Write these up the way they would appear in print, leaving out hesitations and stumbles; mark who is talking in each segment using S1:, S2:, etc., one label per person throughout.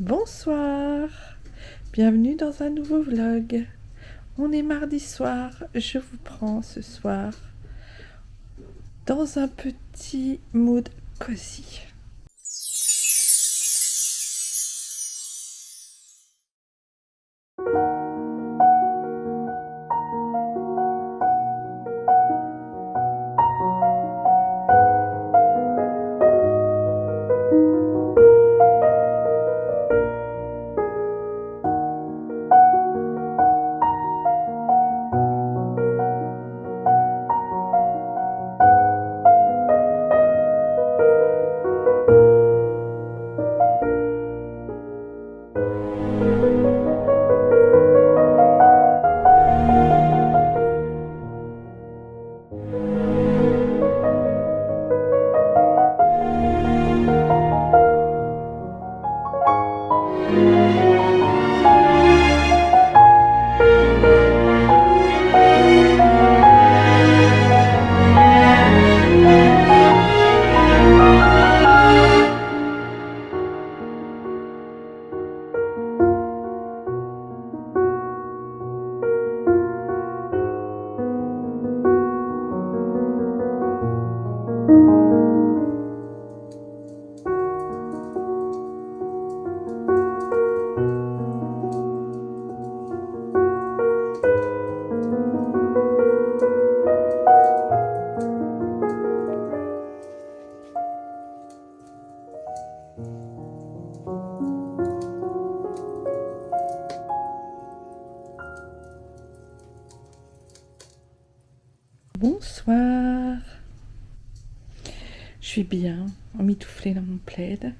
S1: Bonsoir, bienvenue dans un nouveau vlog. On est mardi soir, je vous prends ce soir dans un petit mood cosy. Bonsoir, je suis bien, emmitouflée dans mon plaid.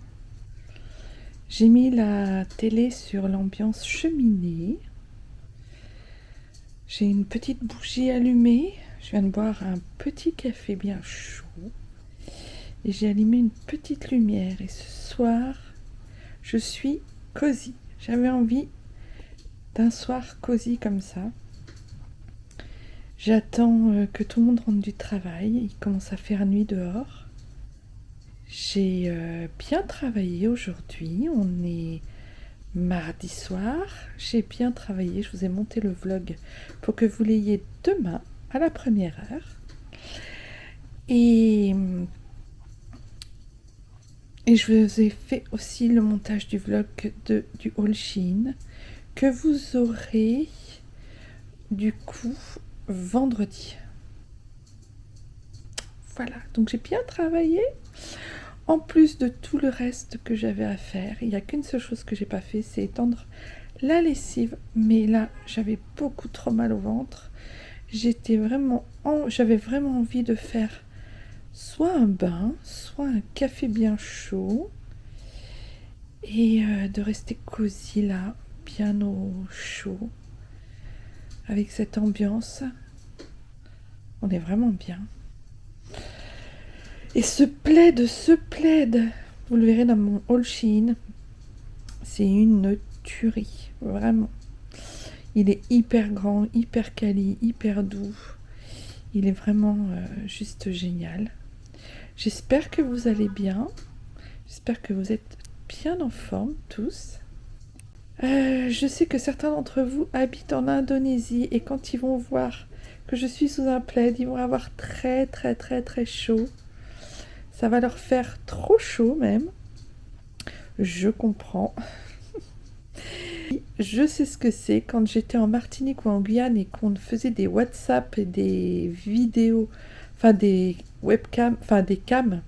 S1: J'ai mis la télé sur l'ambiance cheminée. J'ai une petite bougie allumée. Je viens de boire un petit café bien chaud. Et j'ai allumé une petite lumière. Et ce soir, je suis cosy. J'avais envie d'un soir cosy comme ça. J'attends que tout le monde rentre du travail. Il commence à faire nuit dehors. J'ai bien travaillé aujourd'hui. On est mardi soir. J'ai bien travaillé. Je vous ai monté le vlog pour que vous l'ayez demain à la première heure. Et je vous ai fait aussi le montage du vlog du haul Shein que vous aurez du coup vendredi. Voilà, donc j'ai bien travaillé. En plus de tout le reste que j'avais à faire, il n'y a qu'une seule chose que j'ai pas fait, c'est étendre la lessive. Mais là, j'avais beaucoup trop mal au ventre. J'avais vraiment envie de faire soit un bain, soit un café bien chaud. Et de rester cosy là, bien au chaud. Avec cette ambiance. On est vraiment bien. Et ce plaid, vous le verrez dans mon haul Shein, c'est une tuerie, vraiment. Il est hyper grand, hyper quali, hyper doux. Il est vraiment juste génial. J'espère que vous allez bien. J'espère que vous êtes bien en forme tous. Je sais que certains d'entre vous habitent en Indonésie et quand ils vont voir que je suis sous un plaid, ils vont avoir très très très très chaud. Ça va leur faire trop chaud même. Je comprends. Je sais ce que c'est quand j'étais en Martinique ou en Guyane et qu'on faisait des WhatsApp et des vidéos, enfin des webcams, enfin des cams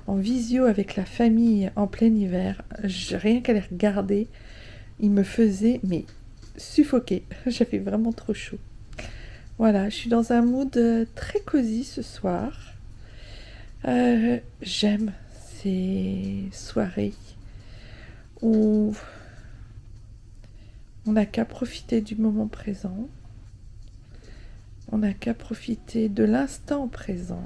S1: en visio avec la famille en plein hiver. Rien qu'à les regarder, ils me faisaient mais suffoquer. J'avais vraiment trop chaud. Voilà, je suis dans un mood très cosy ce soir. J'aime ces soirées où on n'a qu'à profiter du moment présent, on n'a qu'à profiter de l'instant présent.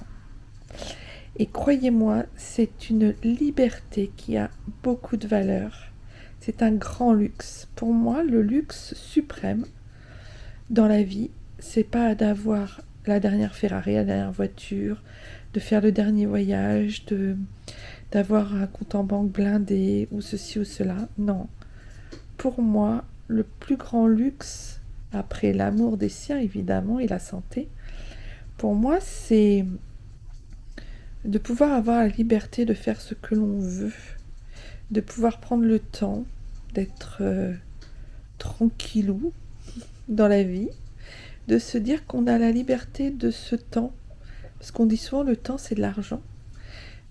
S1: Et croyez-moi, c'est une liberté qui a beaucoup de valeur. C'est un grand luxe. Pour moi, le luxe suprême dans la vie, c'est pas d'avoir la dernière Ferrari, la dernière voiture, de faire le dernier voyage, d'avoir un compte en banque blindé ou ceci ou cela. Non. Pour moi, le plus grand luxe, après l'amour des siens évidemment et la santé, pour moi, c'est de pouvoir avoir la liberté de faire ce que l'on veut, de pouvoir prendre le temps d'être tranquillou dans la vie, de se dire qu'on a la liberté de ce temps, parce qu'on dit souvent le temps c'est de l'argent,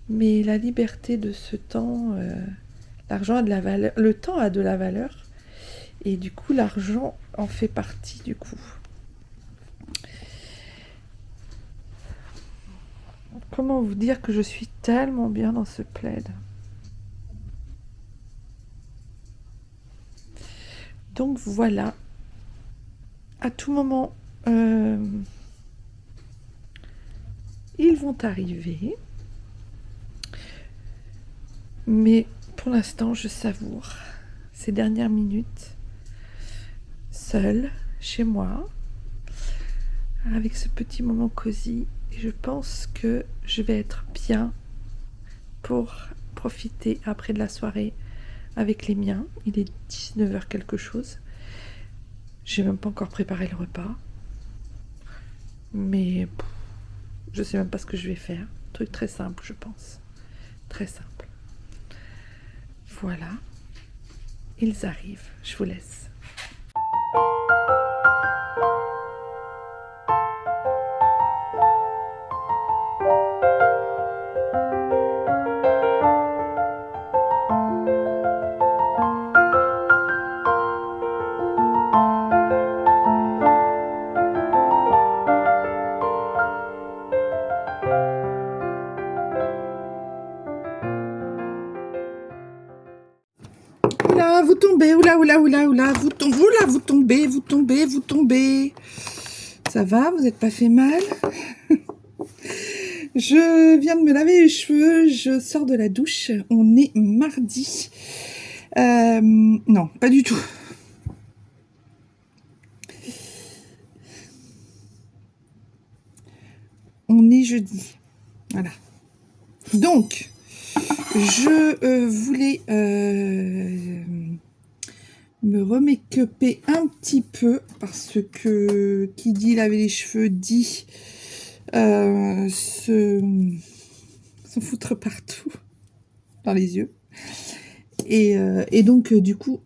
S1: mais la liberté de ce temps, l'argent a de la valeur, le temps a de la valeur, et du coup l'argent en fait partie du coup. Comment vous dire que je suis tellement bien dans ce plaid. Donc voilà, à tout moment, ils vont arriver. Mais pour l'instant, je savoure ces dernières minutes, seule, chez moi, avec ce petit moment cosy. Et je pense que je vais être bien pour profiter après de la soirée avec les miens. Il est 19h quelque chose. J'ai même pas encore préparé le repas. Mais je sais même pas ce que je vais faire. Un truc très simple, je pense. Très simple. Voilà. Ils arrivent. Je vous laisse. Oula, vous tombez, oula, vous tombez. Ça va, vous n'êtes pas fait mal? Je viens de me laver les cheveux, je sors de la douche, on est mardi. Non, pas du tout. On est jeudi. Voilà. Donc, je voulais me remake-upper un petit peu parce que qui dit laver les cheveux dit s'en foutre partout dans les yeux. Et donc, du coup,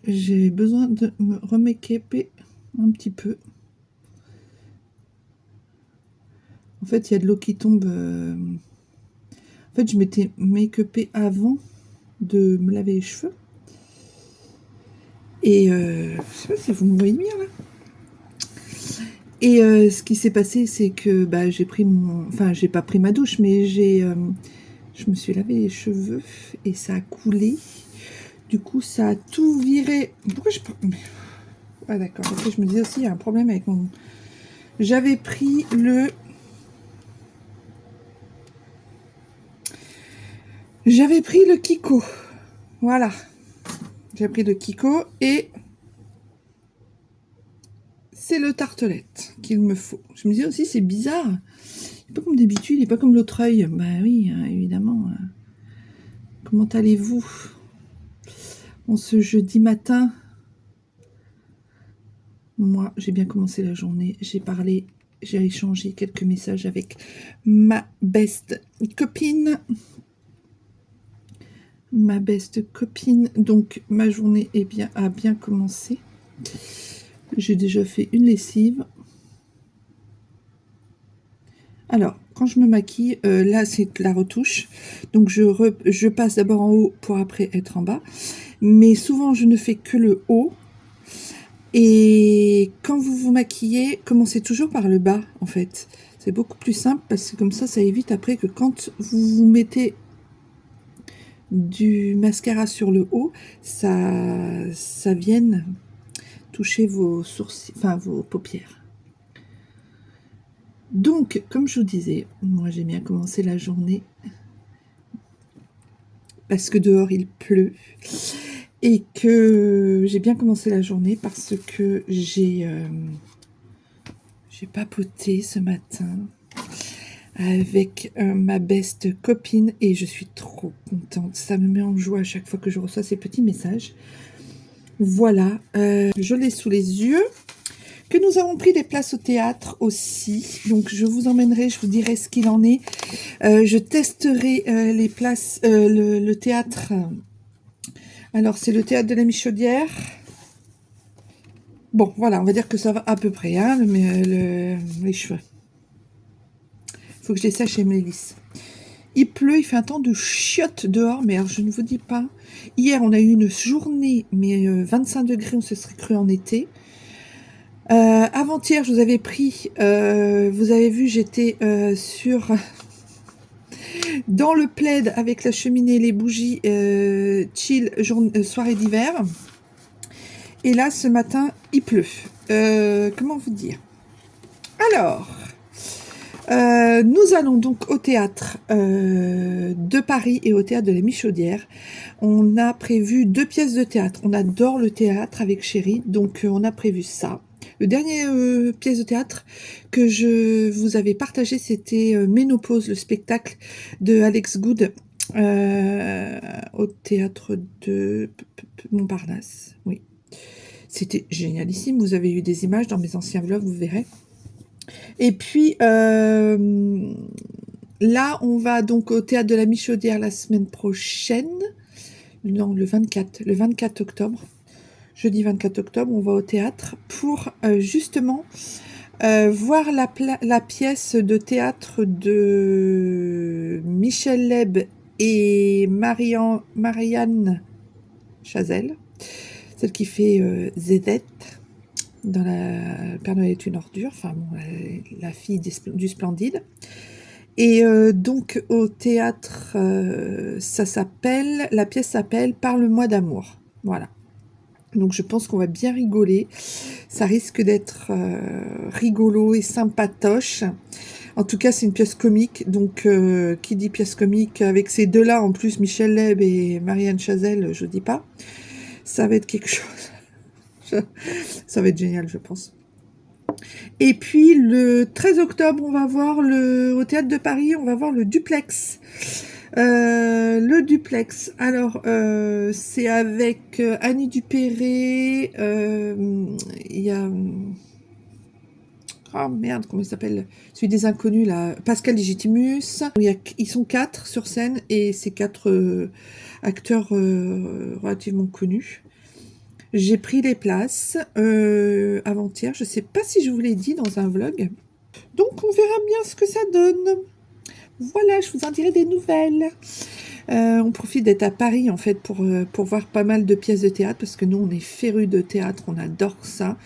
S1: j'ai besoin de me remake-upper un petit peu. En fait, il y a de l'eau qui tombe. En fait, je m'étais make-upée avant de me laver les cheveux. Et je sais pas si vous me voyez bien là. Et ce qui s'est passé, c'est que bah, j'ai pris mon... Enfin, j'ai pas pris ma douche, mais je me suis lavé les cheveux et ça a coulé. Du coup, ça a tout viré. Pourquoi je... Ah d'accord, parce que je me disais aussi, il y a un problème avec mon... J'avais pris le... Kiko. Voilà. J'ai pris le Kiko et... c'est le tartelette qu'il me faut. Je me disais aussi, c'est bizarre. Il n'est pas comme d'habitude, il n'est pas comme l'autre œil. Bah oui, évidemment. Comment allez-vous en ce jeudi matin? Moi, j'ai bien commencé la journée. J'ai échangé quelques messages avec ma best copine. Donc, ma journée a bien commencé. J'ai déjà fait une lessive. Alors, quand je me maquille, là, c'est la retouche. Donc, je passe d'abord en haut pour après être en bas. Mais souvent, je ne fais que le haut. Et quand vous vous maquillez, commencez toujours par le bas, en fait. C'est beaucoup plus simple parce que comme ça évite après que quand vous mettez du mascara sur le haut, ça vienne toucher vos sourcils, enfin vos paupières. Donc, comme je vous disais, moi j'ai bien commencé la journée parce que dehors il pleut et que j'ai bien commencé la journée parce que j'ai papoté ce matin avec ma beste copine et je suis trop contente. Ça me met en joie à chaque fois que je reçois ces petits messages. Voilà, je l'ai sous les yeux. Que nous avons pris des places au théâtre aussi. Donc je vous emmènerai, je vous dirai ce qu'il en est. Je testerai les places, le théâtre. Alors c'est le théâtre de la Michaudière. Bon, voilà, on va dire que ça va à peu près, hein, les cheveux. Il faut que je les sèche et me les lisse. Il pleut, il fait un temps de chiotte dehors, mais alors je ne vous dis pas. Hier, on a eu une journée, mais 25 degrés, on se serait cru en été. Avant-hier, je vous avais pris, vous avez vu, j'étais dans le plaid avec la cheminée, les bougies, chill, soirée d'hiver. Et là, ce matin, il pleut. Comment vous dire? Alors, nous allons donc au théâtre de Paris et au théâtre de la Michaudière. On a prévu 2 pièces de théâtre. On adore le théâtre avec chérie, donc on a prévu ça. Le dernier pièce de théâtre que je vous avais partagé, c'était Ménopause, le spectacle de Alex Good au théâtre de Montparnasse. Oui, c'était génialissime. Vous avez eu des images dans mes anciens vlogs, vous verrez. Et puis là, on va donc au théâtre de la Michaudière la semaine prochaine. Non, le 24 octobre. Jeudi 24 octobre, on va au théâtre pour justement voir la pièce de théâtre de Michel Leb et Marianne Chazelle, celle qui fait Zézette dans la Père Noël est une ordure, enfin bon, la fille du Splendide. Et donc au théâtre, la pièce s'appelle Parle-moi d'amour. Voilà. Donc je pense qu'on va bien rigoler. Ça risque d'être rigolo et sympatoche. En tout cas, c'est une pièce comique. Donc qui dit pièce comique avec ces deux-là, en plus Michel Leb et Marianne Chazelle, je dis pas. Ça va être quelque chose. Ça va être génial, je pense. Et puis le 13 octobre, on va voir au théâtre de Paris, on va voir le Duplex. Le Duplex, alors c'est avec Annie Dupéré, il y a... Oh merde, comment il s'appelle? Celui des inconnus, là, Pascal Légitimus. Ils sont 4 sur scène et c'est 4 acteurs relativement connus. J'ai pris les places avant-hier, je sais pas si je vous l'ai dit dans un vlog. Donc on verra bien ce que ça donne. Voilà, je vous en dirai des nouvelles. On profite d'être à Paris en fait pour voir pas mal de pièces de théâtre parce que nous on est férus de théâtre, on adore ça.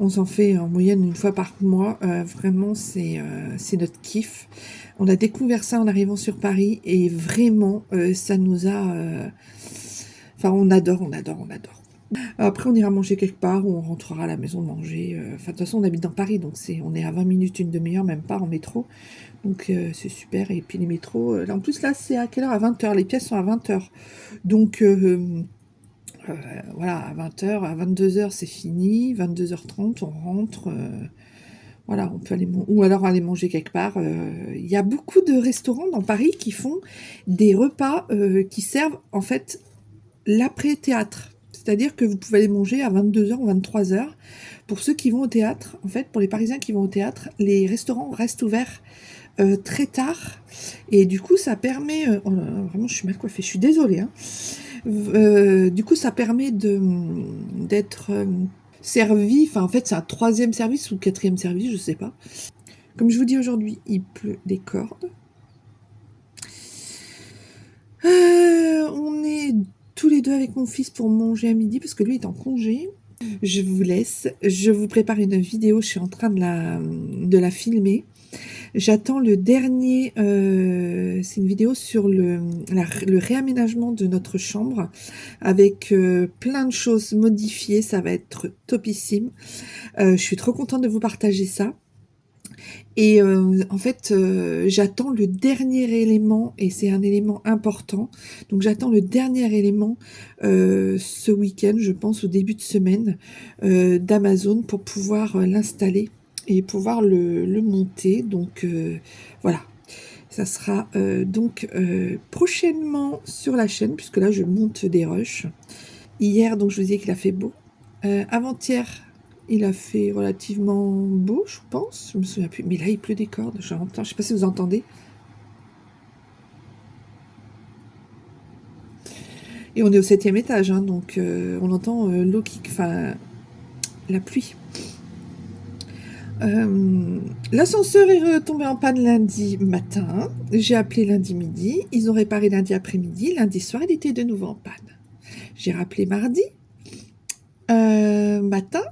S1: On s'en fait en moyenne une fois par mois. Vraiment c'est notre kiff. On a découvert ça en arrivant sur Paris et vraiment ça nous a... Enfin on adore. Après on ira manger quelque part ou on rentrera à la maison manger. Enfin de toute façon on habite dans Paris donc on est à 20 minutes, une demi-heure, même pas en métro. Donc c'est super. Et puis les métros, en plus là c'est à quelle heure? À 20h, les pièces sont à 20h. Donc voilà, à 20h, à 22h c'est fini, 22h30 on rentre. Voilà, on peut aller ou alors aller manger quelque part. Il y a beaucoup de restaurants dans Paris qui font des repas qui servent en fait l'après-théâtre. C'est-à-dire que vous pouvez aller manger à 22h ou 23h. Pour ceux qui vont au théâtre, en fait, pour les Parisiens qui vont au théâtre, les restaurants restent ouverts très tard. Et du coup, ça permet... oh là là, vraiment, je suis mal coiffée, je suis désolée. Hein. Du coup, ça permet d'être servi... Enfin, en fait, c'est un 3e service ou 4e service, je sais pas. Comme je vous dis aujourd'hui, il pleut des cordes. On est tous les deux avec mon fils pour manger à midi parce que lui est en congé. Je vous laisse. Je vous prépare une vidéo. Je suis en train de la filmer. J'attends le dernier. C'est une vidéo sur le réaménagement de notre chambre avec plein de choses modifiées. Ça va être topissime. Je suis trop contente de vous partager ça. Et en fait, j'attends le dernier élément, et c'est un élément important. Donc j'attends le dernier élément ce week-end, je pense au début de semaine, d'Amazon pour pouvoir l'installer et pouvoir le monter. Donc voilà. Ça sera donc prochainement sur la chaîne, puisque là je monte des rushs. Hier, donc je vous disais qu'il a fait beau. Avant-hier, il a fait relativement beau, je pense. Je me souviens plus. Mais là, il pleut des cordes. J'entends. Je sais pas si vous entendez. Et on est au 7e étage, hein, donc on entend l'eau qui... Enfin, la pluie. L'ascenseur est retombé en panne lundi matin. J'ai appelé lundi midi. Ils ont réparé lundi après-midi. Lundi soir, il était de nouveau en panne. J'ai rappelé mardi matin.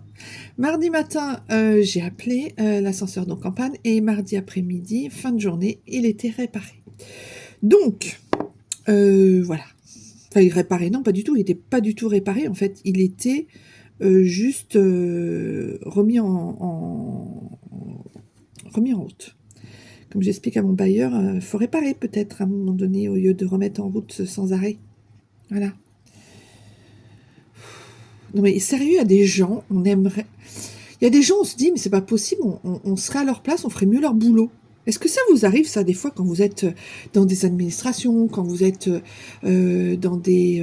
S1: Mardi matin, j'ai appelé l'ascenseur donc en panne. Et mardi après-midi, fin de journée, il était réparé. Donc, voilà. Enfin, il réparait, non, pas du tout. Il n'était pas du tout réparé. En fait, il était juste remis remis en route. Comme j'explique à mon bailleur, il faut réparer peut-être à un moment donné au lieu de remettre en route sans arrêt. Voilà. Non mais sérieux, il y a des gens, on aimerait... Il y a des gens, on se dit, mais c'est pas possible, on serait à leur place, on ferait mieux leur boulot. Est-ce que ça vous arrive, ça, des fois, quand vous êtes dans des administrations, quand vous êtes dans des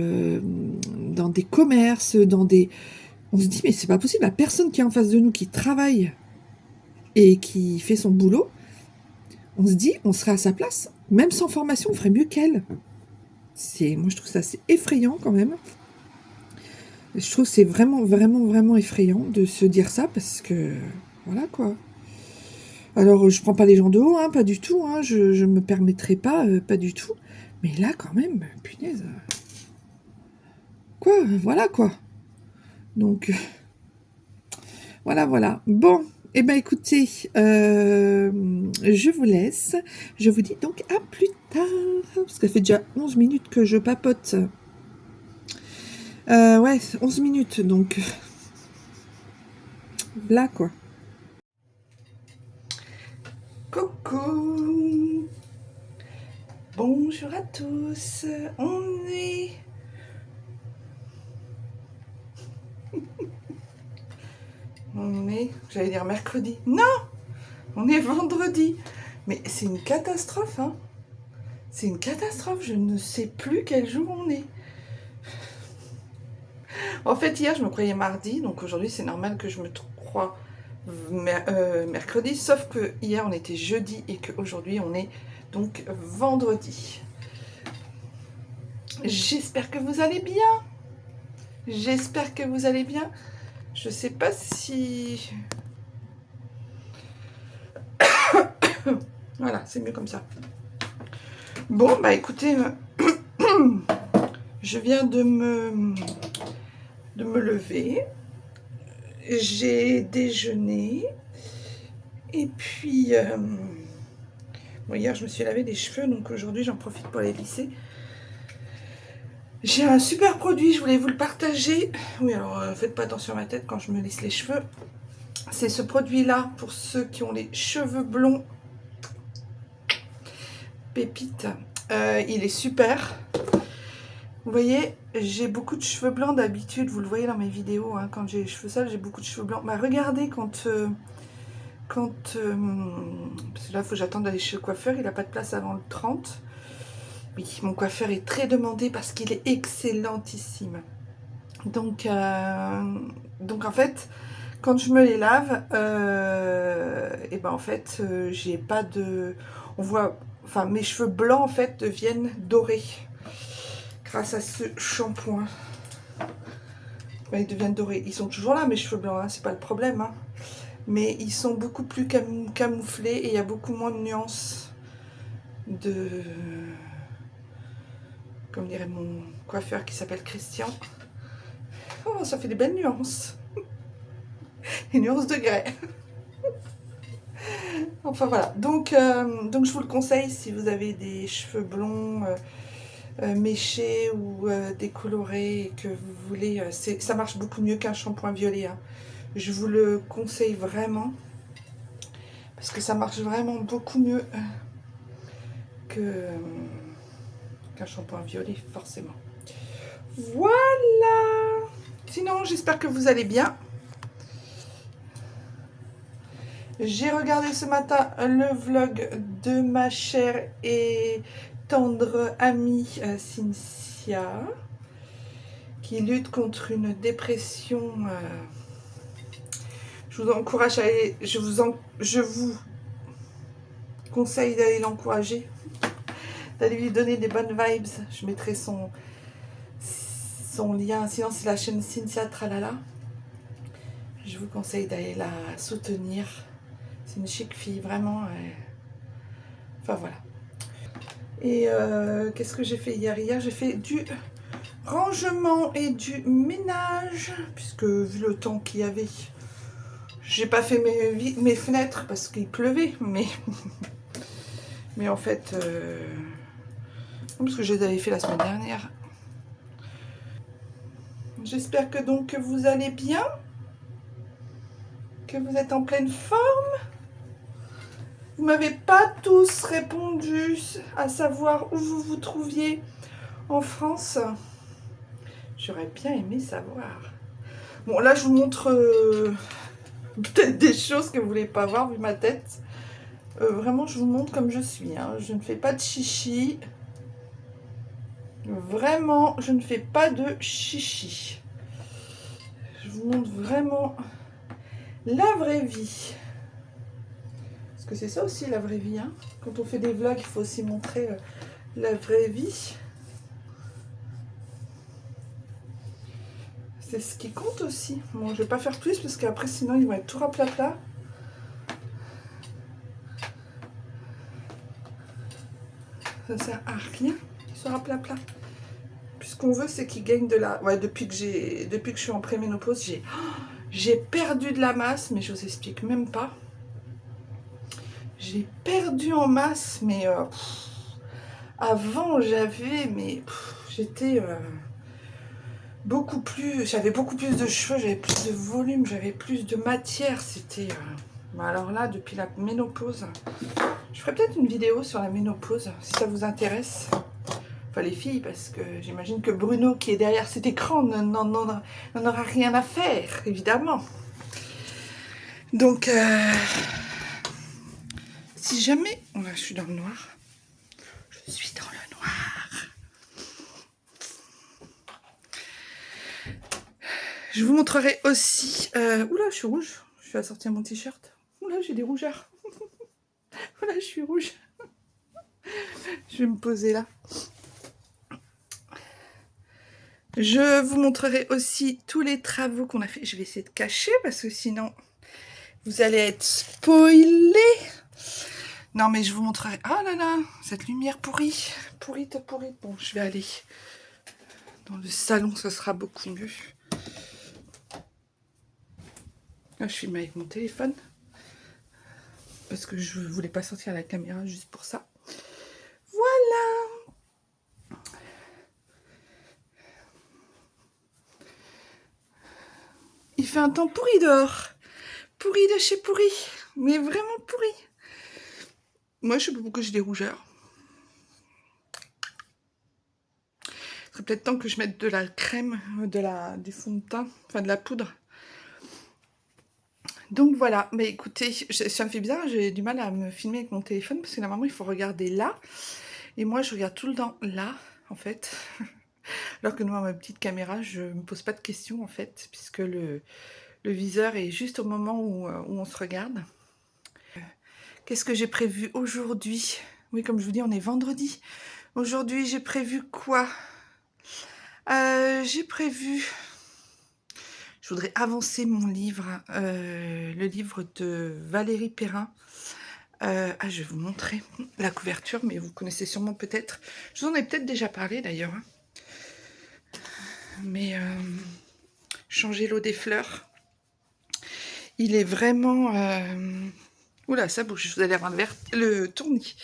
S1: commerces, dans des... On se dit, mais c'est pas possible, la personne qui est en face de nous, qui travaille et qui fait son boulot, on se dit, on serait à sa place, même sans formation, on ferait mieux qu'elle. Moi, je trouve ça assez effrayant, quand même. Je trouve que c'est vraiment, vraiment, vraiment effrayant de se dire ça, parce que... Voilà, quoi. Alors, je prends pas les gens de haut, hein, pas du tout, hein, je me permettrai pas, pas du tout. Mais là, quand même, punaise. Quoi, voilà, quoi. Donc, voilà, voilà. Bon, eh ben, écoutez, je vous laisse. Je vous dis donc à plus tard, parce que ça fait déjà 11 minutes que je papote. Ouais, 11 minutes, donc... Là, quoi. Coucou. Bonjour à tous. On est... J'allais dire mercredi. Non, on est vendredi. Mais c'est une catastrophe, hein. C'est une catastrophe. Je ne sais plus quel jour on est. En fait, hier, je me croyais mardi. Donc aujourd'hui, c'est normal que je me croie mercredi. Sauf que hier, on était jeudi et qu'aujourd'hui, on est donc vendredi. J'espère que vous allez bien. J'espère que vous allez bien. Je sais pas si... Voilà, c'est mieux comme ça. Bon, bah écoutez, je viens de me lever. J'ai déjeuné. Et puis, bon, hier, je me suis lavé les cheveux, donc aujourd'hui, j'en profite pour les lisser. J'ai un super produit, je voulais vous le partager. Oui, alors, faites pas attention à ma tête quand je me lisse les cheveux. C'est ce produit-là, pour ceux qui ont les cheveux blonds. Pépite. Il est super. Vous voyez, j'ai beaucoup de cheveux blancs d'habitude. Vous le voyez dans mes vidéos, hein, quand j'ai les cheveux sales, j'ai beaucoup de cheveux blancs. Bah, regardez parce que là, il faut que j'attende d'aller chez le coiffeur. Il n'a pas de place avant le 30. Oui, mon coiffeur est très demandé parce qu'il est excellentissime. Donc en fait, quand je me les lave, et ben en fait, j'ai pas de... On voit... Enfin, mes cheveux blancs, en fait, deviennent dorés. Grâce à ce shampoing. Ben, ils deviennent dorés. Ils sont toujours là, mes cheveux blancs, hein, c'est pas le problème. Hein. Mais ils sont beaucoup plus camouflés et il y a beaucoup moins de nuances de... Comme dirait mon coiffeur qui s'appelle Christian. Oh, ça fait des belles nuances. Les nuances de grès. Enfin voilà. Donc je vous le conseille si vous avez des cheveux blonds méchés ou décolorés et que vous voulez... ça marche beaucoup mieux qu'un shampoing violet. Hein. Je vous le conseille vraiment. Parce que ça marche vraiment beaucoup mieux qu'un shampoing violet, forcément. Voilà. Sinon, j'espère que vous allez bien. J'ai regardé ce matin le vlog de ma chère et tendre amie Cynthia, qui lutte contre une dépression. Je vous encourage à aller, je vous conseille d'aller l'encourager, d'aller lui donner des bonnes vibes. Je mettrai son lien, sinon c'est la chaîne Cynthia Tralala. Je vous conseille d'aller la soutenir. C'est une chic fille, vraiment. Enfin voilà. Et qu'est-ce que j'ai fait hier? Hier, j'ai fait du rangement et du ménage, puisque vu le temps qu'il y avait, j'ai pas fait mes fenêtres parce qu'il pleuvait, mais en fait, parce que je les avais fait la semaine dernière. J'espère que donc vous allez bien, que vous êtes en pleine forme. Vous m'avez pas tous répondu à savoir où vous vous trouviez en France. J'aurais bien aimé savoir. Bon, là, je vous montre peut-être des choses que vous voulez pas voir vu ma tête. Vraiment, je vous montre comme je suis. Hein. Je ne fais pas de chichi. Vraiment, je ne fais pas de chichi. Je vous montre vraiment la vraie vie. Parce que c'est ça aussi la vraie vie. Hein. Quand on fait des vlogs, il faut aussi montrer la vraie vie. C'est ce qui compte aussi. Bon, je vais pas faire plus parce qu'après, sinon, ils vont être tout raplapla. Ça sert à rien, qu'ils soient raplapla. Puis ce qu'on veut, c'est qu'ils gagnent de la... Ouais, depuis que je suis en préménopause, j'ai perdu de la masse, mais je vous explique même pas. J'ai perdu en masse, mais avant, j'étais beaucoup plus... J'avais beaucoup plus de cheveux, j'avais plus de volume, j'avais plus de matière. C'était... alors là, depuis la ménopause, je ferai peut-être une vidéo sur la ménopause, si ça vous intéresse. Enfin, les filles, parce que j'imagine que Bruno, qui est derrière cet écran, n'en aura rien à faire, évidemment. Donc, si jamais... Oh là, je suis dans le noir. Je suis dans le noir. Je vous montrerai aussi... Oula, je suis rouge. Je vais sortir mon t-shirt. Oula, j'ai des rougeurs. Oula, je suis rouge. Je vais me poser là. Je vous montrerai aussi tous les travaux qu'on a fait. Je vais essayer de cacher parce que sinon, vous allez être spoilés. Non, mais je vous montrerai... Oh là là, cette lumière pourrie. Pourrite. Bon, je vais aller dans le salon, ce sera beaucoup mieux. Là, je filme avec mon téléphone. Parce que je ne voulais pas sortir la caméra juste pour ça. Voilà. Il fait un temps pourri dehors. Pourri de chez pourri. Mais vraiment pourri. Moi, je sais pas pourquoi j'ai des rougeurs. Il serait peut-être temps que je mette de la crème, du fond de teint, enfin de la poudre. Donc voilà, mais écoutez, ça me fait bizarre, j'ai du mal à me filmer avec mon téléphone parce que normalement il faut regarder là. Et moi je regarde tout le temps là, en fait. Alors que moi, ma petite caméra, je me pose pas de questions en fait, puisque le viseur est juste au moment où on se regarde. Qu'est-ce que j'ai prévu aujourd'hui? Oui, comme je vous dis, on est vendredi. Aujourd'hui, j'ai prévu quoi? J'ai prévu... Je voudrais avancer mon livre, le livre de Valérie Perrin. Je vais vous montrer la couverture, mais vous connaissez sûrement peut-être. Je vous en ai peut-être déjà parlé d'ailleurs. Hein. Mais changer l'eau des fleurs. Il est vraiment... Oula, ça bouge, vous allez avoir le tournis.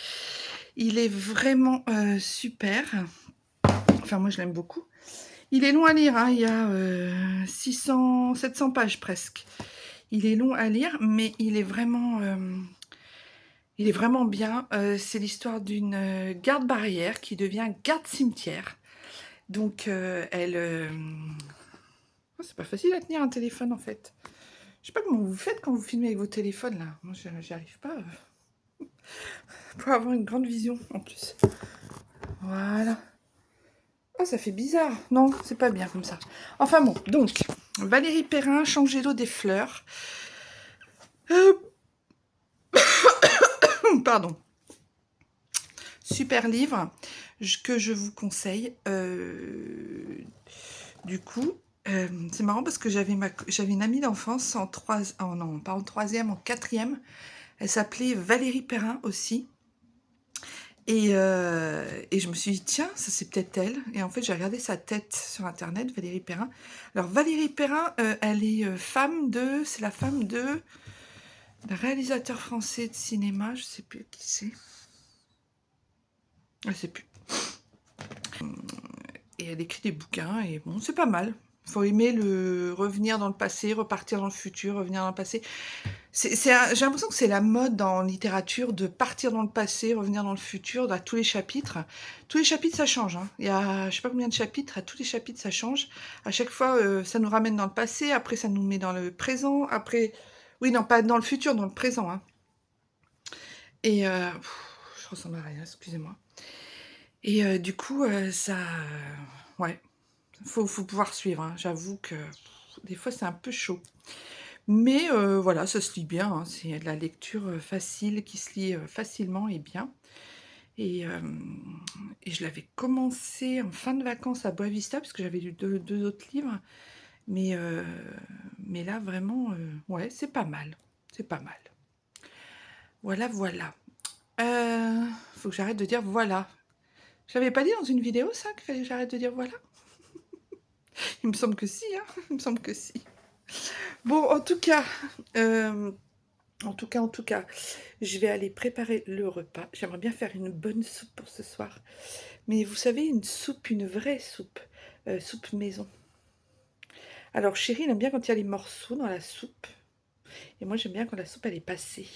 S1: Il est vraiment super. Enfin, moi, je l'aime beaucoup. Il est long à lire, hein. Il y a 700 pages presque. Il est long à lire, mais il est vraiment bien. C'est l'histoire d'une garde-barrière qui devient garde-cimetière. Donc, elle... c'est pas facile à tenir un téléphone, en fait. Je sais pas comment vous faites quand vous filmez avec vos téléphones, là. Moi, j'y arrive pas. Faut avoir une grande vision, en plus. Voilà. Ah, ça fait bizarre. Non, c'est pas bien comme ça. Enfin bon, donc, Valérie Perrin, Changer l'eau des fleurs. Pardon. Super livre que je vous conseille. Du coup, c'est marrant parce que j'avais une amie d'enfance en oh non, pas en troisième, en quatrième. Elle s'appelait Valérie Perrin aussi. Et je me suis dit, tiens, ça c'est peut-être elle. Et en fait, j'ai regardé sa tête sur Internet, Valérie Perrin. Alors, Valérie Perrin, elle est c'est la femme de d'un réalisateur français de cinéma, je sais plus qui c'est. Je sais plus. Et elle écrit des bouquins, et bon, c'est pas mal. Faut aimer le revenir dans le passé, repartir dans le futur, revenir dans le passé. J'ai l'impression que c'est la mode en littérature de partir dans le passé, revenir dans le futur, dans tous les chapitres. Tous les chapitres, ça change. Hein. Il y a je sais pas combien de chapitres, à tous les chapitres, ça change. À chaque fois, ça nous ramène dans le passé, après ça nous met dans le présent, après... Oui, non, pas dans le futur, dans le présent. Hein. Et je ressemble à rien, excusez-moi. Et du coup, ouais, faut pouvoir suivre. Hein. J'avoue que des fois, c'est un peu chaud. Mais voilà, ça se lit bien, hein. C'est de la lecture facile, qui se lit facilement et bien. Et, et je l'avais commencé en fin de vacances à Boavista, parce que j'avais lu deux autres livres. Mais, mais là, vraiment, ouais, c'est pas mal. C'est pas mal. Voilà, voilà. Faut que j'arrête de dire voilà. Je l'avais pas dit dans une vidéo, ça, qu'il fallait que j'arrête de dire voilà? Il me semble que si, hein. Il me semble que si. Bon, en tout cas, je vais aller préparer le repas. J'aimerais bien faire une bonne soupe pour ce soir. Mais vous savez, une soupe, une vraie soupe. Soupe maison. Alors, chérie, il aime bien quand il y a les morceaux dans la soupe. Et moi, j'aime bien quand la soupe, elle est passée.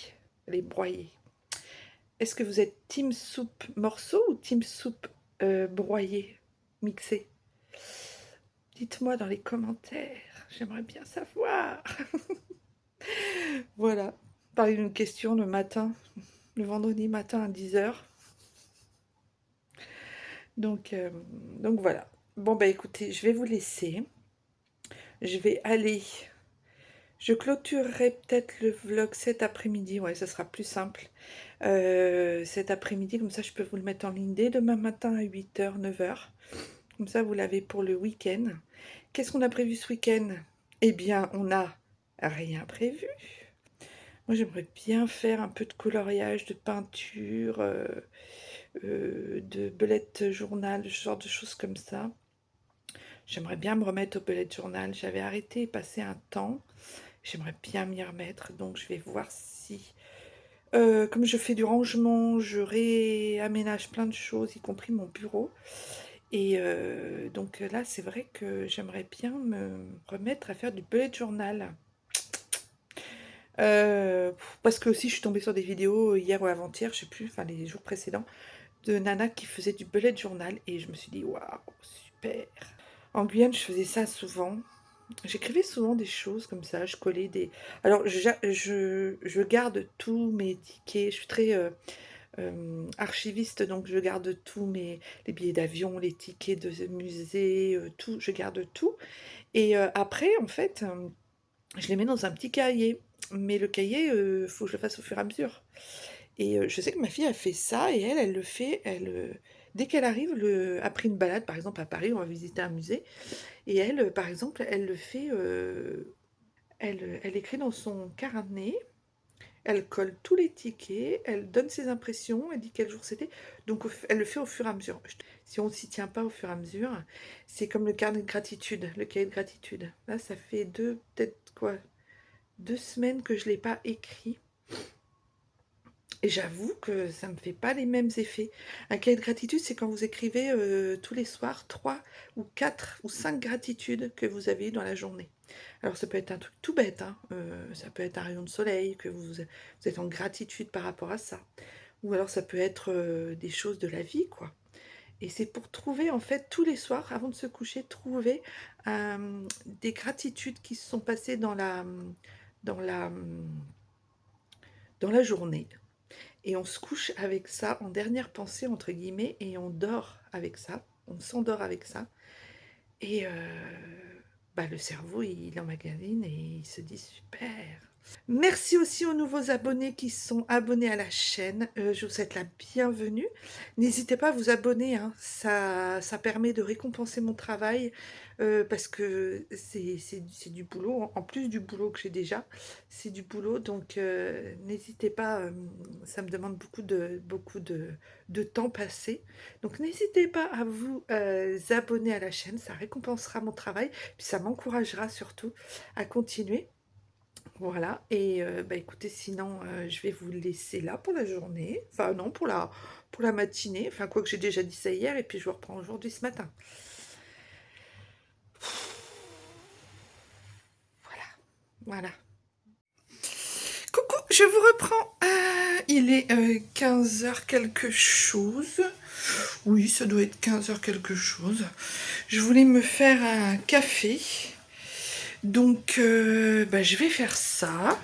S1: Elle est broyée. Est-ce que vous êtes team soupe morceau ou team soupe broyée, mixée? Dites-moi dans les commentaires. J'aimerais bien savoir. Voilà. Parler d'une question le matin, le vendredi matin à 10h. Donc voilà. Bon, bah écoutez, je vais vous laisser. Je vais aller. Je clôturerai peut-être le vlog cet après-midi. Ouais, ça sera plus simple. Cet après-midi, comme ça, je peux vous le mettre en ligne dès demain matin à 8h, 9h. Comme ça, vous l'avez pour le week-end. Qu'est-ce qu'on a prévu ce week-end? Eh bien, on n'a rien prévu. Moi, j'aimerais bien faire un peu de coloriage, de peinture, de bullet journal, ce genre de choses comme ça. J'aimerais bien me remettre au bullet journal. J'avais arrêté et passé un temps. J'aimerais bien m'y remettre, donc je vais voir si... comme je fais du rangement, je réaménage plein de choses, y compris mon bureau. Et donc là, c'est vrai que j'aimerais bien me remettre à faire du bullet journal. Parce que aussi, je suis tombée sur des vidéos hier ou avant-hier, je sais plus, enfin les jours précédents, de nana qui faisait du bullet journal. Et je me suis dit, waouh, super. En Guyane, je faisais ça souvent. J'écrivais souvent des choses comme ça, je collais des... Alors, je garde tous mes tickets, je suis très archiviste, donc je garde tous les billets d'avion, les tickets de musée, tout, je garde tout. Et après, en fait, je les mets dans un petit cahier. Mais le cahier, faut que je le fasse au fur et à mesure. Et je sais que ma fille a fait ça, et elle le fait, dès qu'elle arrive, après une balade, par exemple à Paris, on va visiter un musée, et elle, par exemple, elle le fait, elle écrit dans son carnet, elle colle tous les tickets, elle donne ses impressions, elle dit quel jour c'était, donc elle le fait au fur et à mesure. Si on ne s'y tient pas au fur et à mesure, c'est comme le carnet de gratitude, le cahier de gratitude. Là, ça fait peut-être quoi, 2 semaines que je ne l'ai pas écrit. Et j'avoue que ça ne me fait pas les mêmes effets. Un cahier de gratitude, c'est quand vous écrivez tous les soirs 3 ou 4 ou 5 gratitudes que vous avez eues dans la journée. Alors ça peut être un truc tout bête, hein. Ça peut être un rayon de soleil, que vous êtes en gratitude par rapport à ça. Ou alors ça peut être des choses de la vie, quoi. Et c'est pour trouver, en fait, tous les soirs, avant de se coucher, trouver des gratitudes qui se sont passées dans la, dans la journée. Et on se couche avec ça en dernière pensée, entre guillemets, et on dort avec ça. On s'endort avec ça. Et bah, le cerveau, il emmagasine et il se dit super. Merci aussi aux nouveaux abonnés qui sont abonnés à la chaîne. Je vous souhaite la bienvenue. N'hésitez pas à vous abonner, hein. Ça permet de récompenser mon travail parce que c'est du boulot. En plus du boulot que j'ai déjà, c'est du boulot. Donc n'hésitez pas, ça me demande beaucoup de temps passé. Donc n'hésitez pas à vous abonner à la chaîne. Ça récompensera mon travail. Puis ça m'encouragera surtout à continuer. Voilà, et bah, écoutez, sinon, je vais vous laisser là pour la journée. Enfin non, pour la matinée. Enfin, quoique j'ai déjà dit ça hier, et puis je vous reprends aujourd'hui ce matin. Voilà, voilà. Coucou, je vous reprends. Il est 15h quelque chose. Oui, ça doit être 15h quelque chose. Je voulais me faire un café. Donc, bah, je vais faire ça.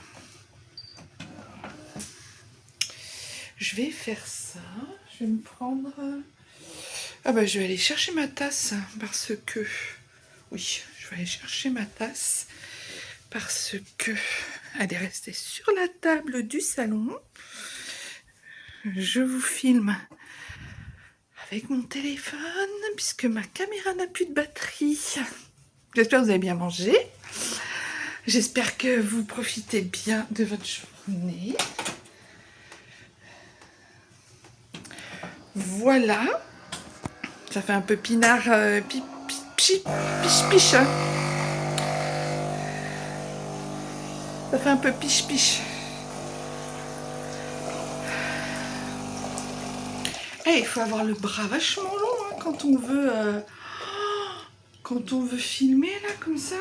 S1: Je vais faire ça. Je vais me prendre... Ah bah je vais aller chercher ma tasse parce que... Oui, je vais aller chercher ma tasse parce que elle est restée sur la table du salon. Je vous filme avec mon téléphone puisque ma caméra n'a plus de batterie. J'espère que vous avez bien mangé. J'espère que vous profitez bien de votre journée. Voilà. Ça fait un peu pinard, piche-piche. Hein. Ça fait un peu piche-piche. Hey, il faut avoir le bras vachement long hein, quand on veut filmer là comme ça.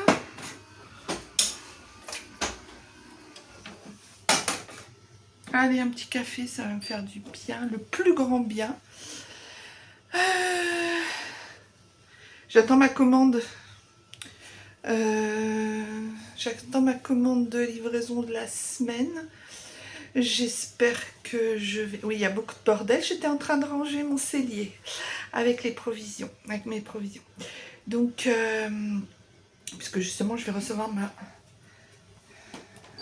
S1: Allez, un petit café, ça va me faire du bien, le plus grand bien. J'attends ma commande. J'attends ma commande de livraison de la semaine. J'espère que je vais... Oui, il y a beaucoup de bordel. J'étais en train de ranger mon cellier avec les provisions, avec mes provisions. Donc, puisque justement, je vais recevoir ma...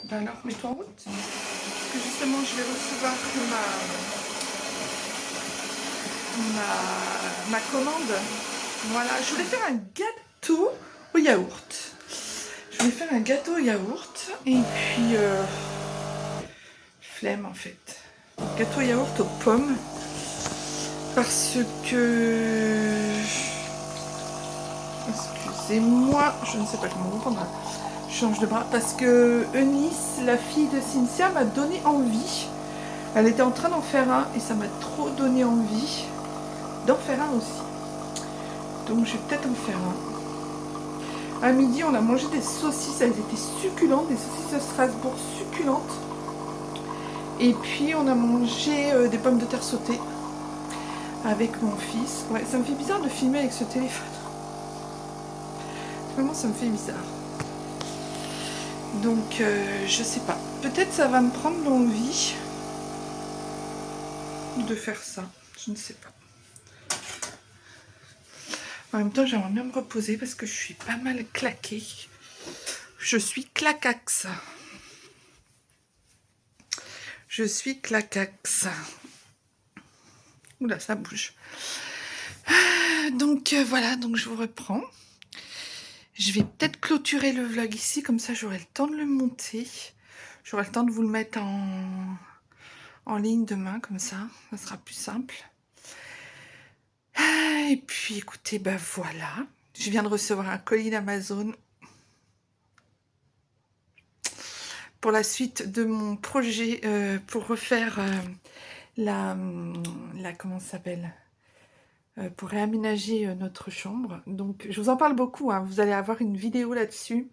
S1: Ben alors, mets-toi en route. Parce que justement, je vais recevoir ma commande. Voilà, je voulais faire un gâteau au yaourt. Je voulais faire un gâteau au yaourt. Et puis... flemme en fait. Gâteau yaourt aux pommes parce que excusez-moi, je ne sais pas comment reprendre. Je change de bras parce que Eunice, la fille de Cynthia, m'a donné envie. Elle était en train d'en faire un et ça m'a trop donné envie d'en faire un aussi. Donc je vais peut-être en faire un. À midi, on a mangé des saucisses, elles étaient succulentes, des saucisses de Strasbourg succulentes. Et puis on a mangé des pommes de terre sautées avec mon fils. Ouais, ça me fait bizarre de filmer avec ce téléphone. Vraiment, ça me fait bizarre. Donc, je sais pas. Peut-être ça va me prendre l'envie de faire ça. Je ne sais pas. En même temps, j'aimerais bien me reposer parce que je suis pas mal claquée. Je suis claquax. Je suis claquax. Oula, ça bouge. Donc voilà, donc je vous reprends. Je vais peut-être clôturer le vlog ici, comme ça j'aurai le temps de le monter. J'aurai le temps de vous le mettre en ligne demain, comme ça sera plus simple. Et puis écoutez, ben voilà. Je viens de recevoir un colis d'Amazon pour la suite de mon projet pour refaire la comment ça s'appelle pour réaménager notre chambre. Donc je vous en parle beaucoup, hein. Vous allez avoir une vidéo là-dessus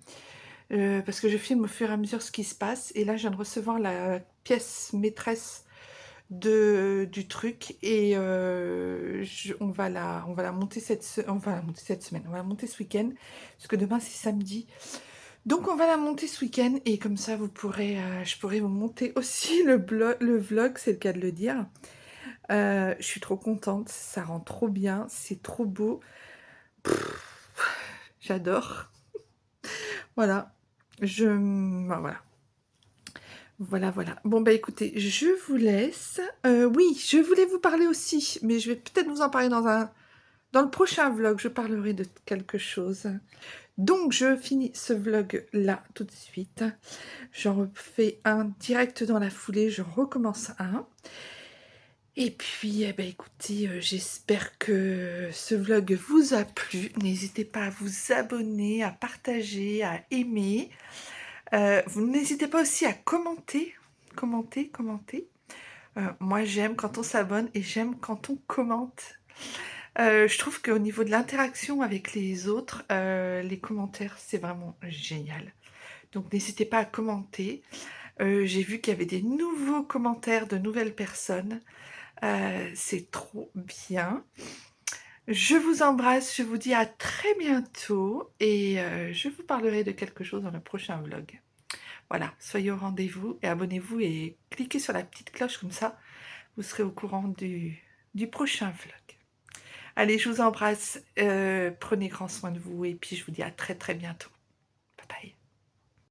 S1: parce que je filme au fur et à mesure ce qui se passe. Et là je viens de recevoir la pièce maîtresse du truc et on va la monter cette semaine, on va la monter ce week-end parce que demain c'est samedi. Donc on va la monter ce week-end et comme ça vous pourrez, je pourrai vous monter aussi le vlog, c'est le cas de le dire. Je suis trop contente, ça rend trop bien, c'est trop beau. J'adore. Voilà, ben voilà. Voilà, voilà. Bon, bah écoutez, je vous laisse. Oui, je voulais vous parler aussi, mais je vais peut-être vous en parler dans le prochain vlog. Je parlerai de quelque chose. Donc, je finis ce vlog là tout de suite. J'en refais un direct dans la foulée. Je recommence un. Et puis, eh ben, écoutez, j'espère que ce vlog vous a plu. N'hésitez pas à vous abonner, à partager, à aimer. Vous n'hésitez pas aussi à commenter. Commenter. Moi, j'aime quand on s'abonne et j'aime quand on commente. Je trouve qu'au niveau de l'interaction avec les autres, les commentaires, c'est vraiment génial. Donc, n'hésitez pas à commenter. J'ai vu qu'il y avait des nouveaux commentaires de nouvelles personnes. C'est trop bien. Je vous embrasse, je vous dis à très bientôt et je vous parlerai de quelque chose dans le prochain vlog. Voilà, soyez au rendez-vous et abonnez-vous et cliquez sur la petite cloche comme ça, vous serez au courant du prochain vlog. Allez, je vous embrasse, prenez grand soin de vous et puis je vous dis à très très bientôt.